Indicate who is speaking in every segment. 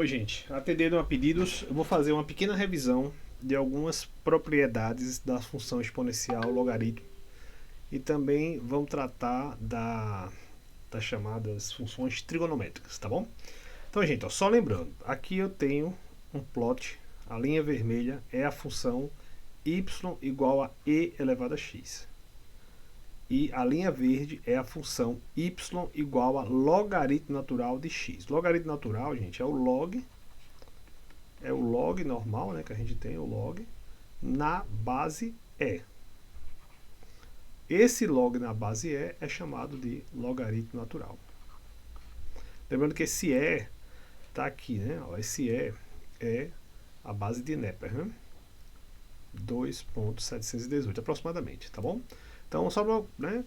Speaker 1: Oi, gente. Atendendo a pedidos, eu vou fazer uma pequena revisão de algumas propriedades da função exponencial logaritmo e também vamos tratar das chamadas funções trigonométricas, tá bom? Então, gente, ó, só lembrando, aqui eu tenho um plot, a linha vermelha é a função y igual a e elevado a x. E a linha verde é a função y igual a logaritmo natural de x. Logaritmo natural, gente, é o log normal, né, que a gente tem, o log, na base E. Esse log na base E é chamado de logaritmo natural. Lembrando que esse E está aqui, né? Esse E é a base de Neper, né? 2.718 aproximadamente, tá bom? Então, só para, né,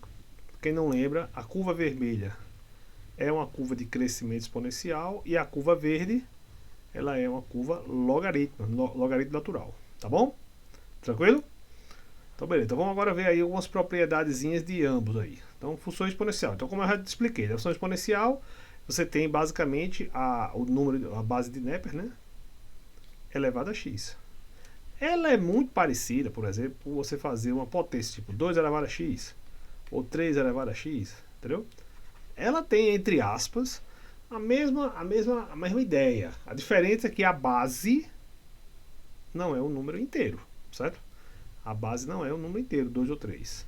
Speaker 1: quem não lembra, a curva vermelha é uma curva de crescimento exponencial e a curva verde ela é uma curva logaritmo natural, tá bom? Tranquilo? Então, beleza. Então, vamos agora ver aí algumas propriedadezinhas de ambos aí. Então, função exponencial. Então, como eu já te expliquei, a função exponencial, você tem basicamente o número, a base de Neper, né? Elevado a x. Ela é muito parecida, por exemplo, com você fazer uma potência tipo 2 elevado a x ou 3 elevado a x, entendeu? Ela tem, entre aspas, a mesma ideia. A diferença é que a base não é um número inteiro, certo? A base não é um número inteiro, 2 ou 3.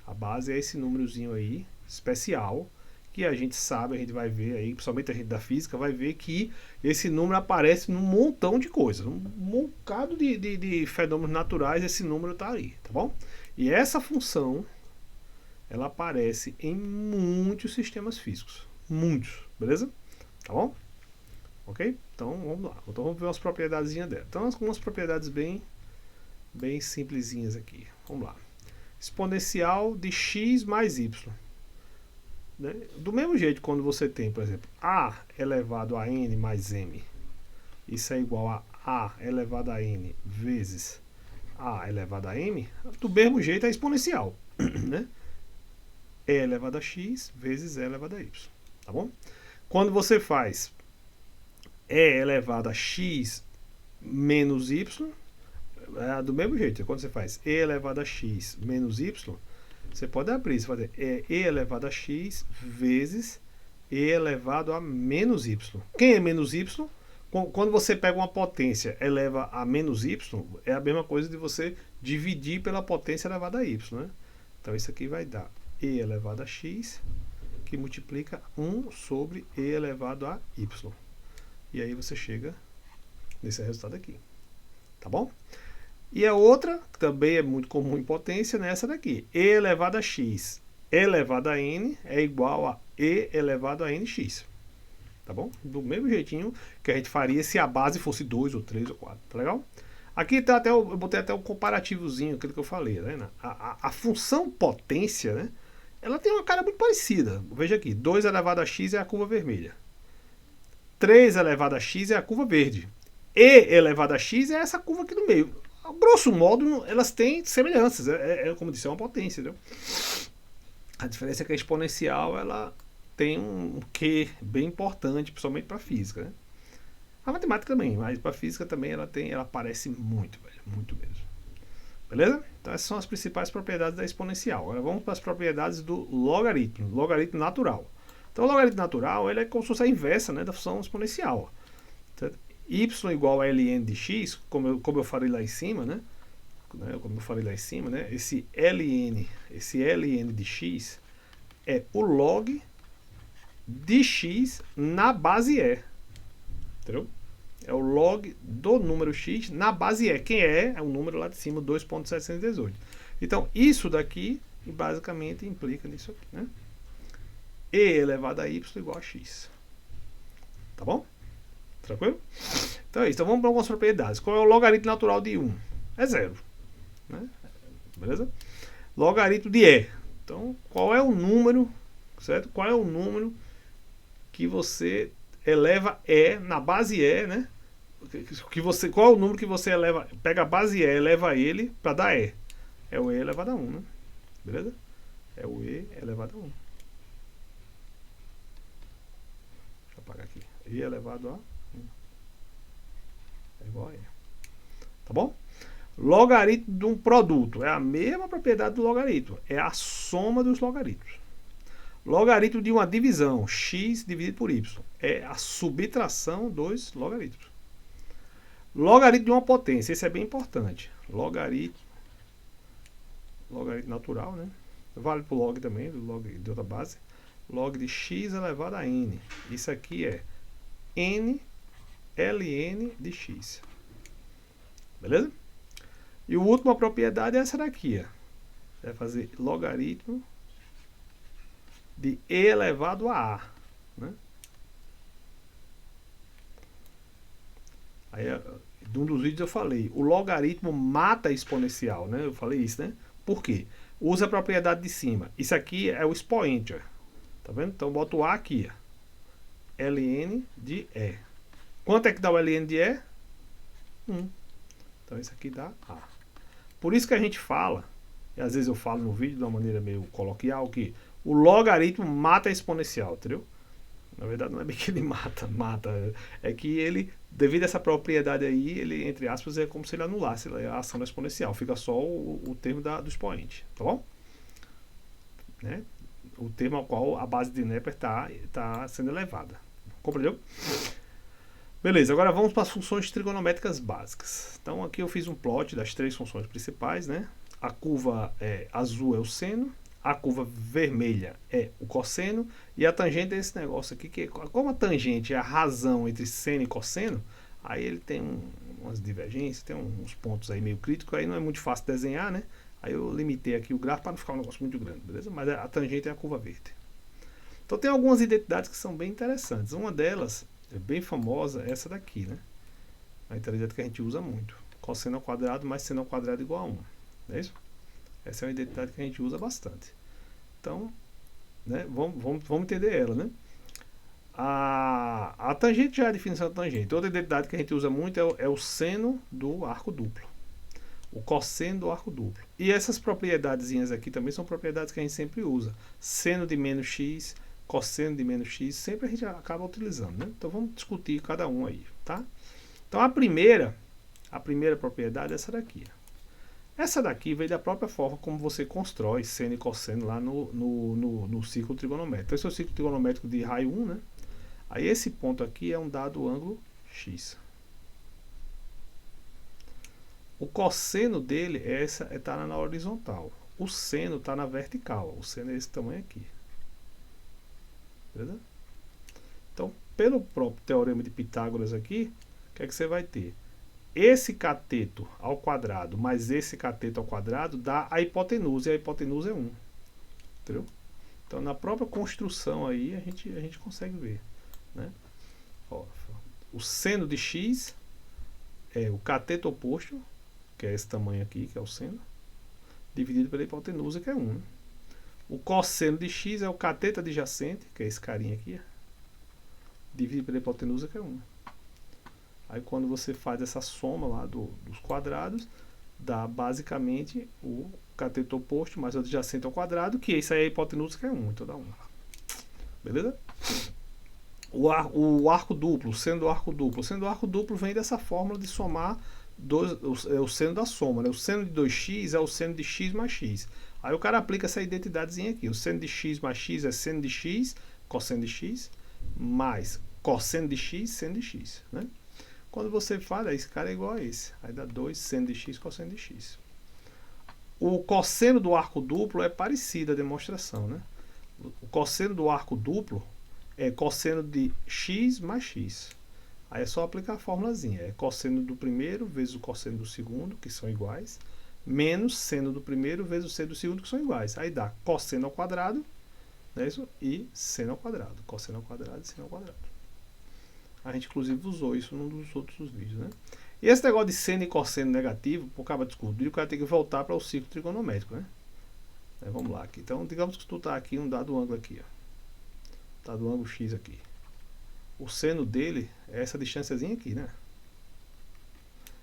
Speaker 1: A base é esse númerozinho aí, especial, que a gente sabe, a gente vai ver aí, principalmente a gente da física, vai ver que esse número aparece num montão de coisas, um bocado de fenômenos naturais, esse número está aí, tá bom? E essa função, ela aparece em muitos sistemas físicos, muitos, beleza? Tá bom? Ok? Então vamos lá, então vamos ver umas propriedades dela. Então algumas propriedades bem simplesinhas aqui, vamos lá. Exponencial de x mais y. Né? Do mesmo jeito, quando você tem, por exemplo, a elevado a n mais m, isso é igual a elevado a n vezes a elevado a m, do mesmo jeito é exponencial. Né? E elevado a x vezes e elevado a y. Tá bom? Quando você faz e elevado a x menos y, é do mesmo jeito. Quando você faz e elevado a x menos y, você pode abrir, você fazer e elevado a x vezes e elevado a menos y. Quem é menos y? Quando você pega uma potência eleva a menos y, é a mesma coisa de você dividir pela potência elevada a y. Né? Então isso aqui vai dar e elevado a x, que multiplica 1 sobre e elevado a y. E aí você chega nesse resultado aqui. Tá bom? E a outra, que também é muito comum em potência, é essa daqui. E elevado a x elevado a n é igual a e elevado a nx. Tá bom? Do mesmo jeitinho que a gente faria se a base fosse 2 ou 3 ou 4. Tá legal? Aqui tá até eu botei até um comparativozinho, aquilo que eu falei. Né? A função potência, né? Ela tem uma cara muito parecida. Veja aqui, 2 elevado a x é a curva vermelha. 3 elevado a x é a curva verde. E elevado a x é essa curva aqui no meio. Grosso modo, elas têm semelhanças. Como eu disse, é uma potência. Entendeu? A diferença é que a exponencial ela tem um Q bem importante, principalmente para a física. Né? A matemática também, mas para a física também ela aparece muito, velho, muito mesmo. Beleza? Então essas são as principais propriedades da exponencial. Agora vamos para as propriedades do logaritmo natural. Então o logaritmo natural ele é como se fosse a inversa, né, da função exponencial. Certo? Y igual a ln de x, como eu falei lá em cima, né? Como eu falei lá em cima, né? Esse ln de x é o log de x na base E. Entendeu? É o log do número x na base E. Quem é o número lá de cima, 2.718. Então, isso daqui basicamente implica nisso aqui, né? E elevado a y igual a x. Tá bom? Tranquilo? Então é isso. Então vamos para algumas propriedades. Qual é o logaritmo natural de 1? É 0. Né? Beleza? Logaritmo de E. Então, qual é o número, certo? Qual é o número que você eleva E na base E, né? Qual é o número que você eleva? Pega a base E, eleva ele para dar E. É o E elevado a 1, né? Beleza? É o E elevado a 1. Deixa eu apagar aqui. E elevado a 1. É igual a E. Tá bom? Logaritmo de um produto é a mesma propriedade do logaritmo. É a soma dos logaritmos. Logaritmo de uma divisão, x dividido por y. É a subtração dos logaritmos. Logaritmo de uma potência, esse é bem importante. Logaritmo natural, né? Vale para o log também, do log de outra base. Log de x elevado a n. Isso aqui é n ln de x. Beleza? E a última propriedade é essa daqui. Ó. Vai fazer logaritmo de e elevado a a. Né? Aí, num dos vídeos eu falei, o logaritmo mata a exponencial, né? Eu falei isso, né? Por quê? Usa a propriedade de cima. Isso aqui é o expoente, ó. Tá vendo? Então, boto o a aqui, ó. ln de e. Quanto é que dá o ln de e? 1. Então, isso aqui dá a. Por isso que a gente fala, e às vezes eu falo no vídeo de uma maneira meio coloquial, que o logaritmo mata a exponencial, entendeu? Na verdade, não é bem que ele mata. É que ele, devido a essa propriedade aí, ele, entre aspas, é como se ele anulasse a ação da exponencial. Fica só o termo do expoente, tá bom? Né? O termo ao qual a base de Napier está sendo elevada. Compreendeu? Beleza, agora vamos para as funções trigonométricas básicas. Então aqui eu fiz um plot das 3 funções principais, né? A curva azul é o seno, a curva vermelha é o cosseno e a tangente é esse negócio aqui, que como a tangente é a razão entre seno e cosseno, aí ele tem umas divergências, tem uns pontos aí meio críticos, aí não é muito fácil desenhar, né? Aí eu limitei aqui o gráfico para não ficar um negócio muito grande, beleza? Mas a tangente é a curva verde. Então tem algumas identidades que são bem interessantes. Uma delas, é bem famosa, é essa daqui, né? A identidade que a gente usa muito. Cosseno ao quadrado mais seno ao quadrado igual a 1. Não é isso? Essa é uma identidade que a gente usa bastante. Então, né, vamos entender ela, né? A tangente já é a definição da tangente. Outra identidade que a gente usa muito é o seno do arco duplo. O cosseno do arco duplo. E essas propriedadezinhas aqui também são propriedades que a gente sempre usa. Seno de menos x, cosseno de menos x, sempre a gente acaba utilizando, né? Então vamos discutir cada um aí, tá? Então a primeira propriedade é essa daqui. Essa daqui veio da própria forma como você constrói seno e cosseno lá no ciclo trigonométrico. Esse é o ciclo trigonométrico de raio 1, né? Aí esse ponto aqui é um dado ângulo x. O cosseno dele está na horizontal. O seno está na vertical. O seno é esse tamanho aqui. Beleza? Então, pelo próprio teorema de Pitágoras aqui, o que é que você vai ter? Esse cateto ao quadrado mais esse cateto ao quadrado dá a hipotenusa, e a hipotenusa é 1. Entendeu? Então, na própria construção aí, a gente consegue ver. Né? Ó, o seno de x é o cateto oposto, que é esse tamanho aqui, que é o seno, dividido pela hipotenusa, que é 1. Né? O cosseno de x é o cateto adjacente, que é esse carinha aqui, dividido pela hipotenusa, que é 1. Aí quando você faz essa soma lá dos quadrados, dá basicamente o cateto oposto mais o adjacente ao quadrado, que isso aí é a hipotenusa, que é 1. Então dá 1. Beleza? O arco duplo, o seno do arco duplo. O seno do arco duplo vem dessa fórmula de somar o seno da soma. Né? O seno de 2x é o seno de x mais x. Aí o cara aplica essa identidadezinha aqui. O seno de x mais x é seno de x, cosseno de x, mais cosseno de x, seno de x. Né? Quando você faz, esse cara é igual a esse. Aí dá 2 seno de x, cosseno de x. O cosseno do arco duplo é parecido a demonstração. Né? O cosseno do arco duplo é cosseno de x mais x. Aí é só aplicar a formulazinha. É cosseno do primeiro vezes o cosseno do segundo, que são iguais, menos seno do primeiro vezes o seno do segundo, que são iguais. Aí dá cosseno ao quadrado, não é isso? E seno ao quadrado. Cosseno ao quadrado e seno ao quadrado. A gente, inclusive, usou isso num dos outros vídeos. Né? E esse negócio de seno e cosseno negativo, por causa de descobrir, o cara tem que voltar para o ciclo trigonométrico. Né? Vamos lá. Aqui. Então, digamos que tu está aqui um dado ângulo aqui. Ó. Dado ângulo x aqui. O seno dele é essa distânciazinha aqui, né?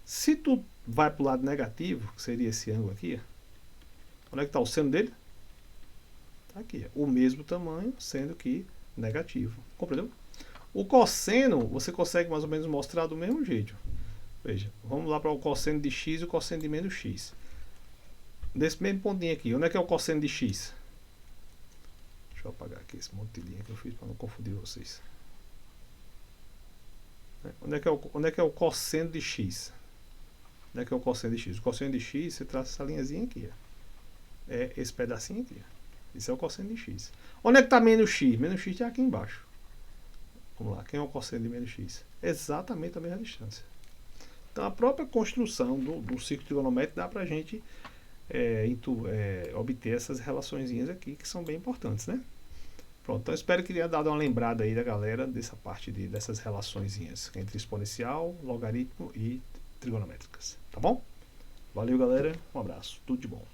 Speaker 1: Se tu vai para o lado negativo, que seria esse ângulo aqui, onde é que está o seno dele? Está aqui, o mesmo tamanho, sendo que negativo. Compreendeu? O cosseno, você consegue mais ou menos mostrar do mesmo jeito. Veja, vamos lá para o cosseno de x e o cosseno de menos x. Desse mesmo pontinho aqui, onde é que é o cosseno de x? Deixa eu apagar aqui esse monte de linha que eu fiz para não confundir vocês. Onde é que é o cosseno de x? Onde é que é o cosseno de x? O cosseno de x, você traça essa linhazinha aqui. Ó. É esse pedacinho aqui. Ó. Esse é o cosseno de x. Onde é que está menos x? Menos x está aqui embaixo. Vamos lá, quem é o cosseno de menos x? Exatamente a mesma distância. Então a própria construção do círculo trigonométrico dá para a gente obter essas relaçõezinhas aqui que são bem importantes, né? Pronto, então espero que tenha dado uma lembrada aí da galera dessa parte dessas relaçõezinhas entre exponencial, logaritmo e trigonométricas, tá bom? Valeu, galera, um abraço, tudo de bom.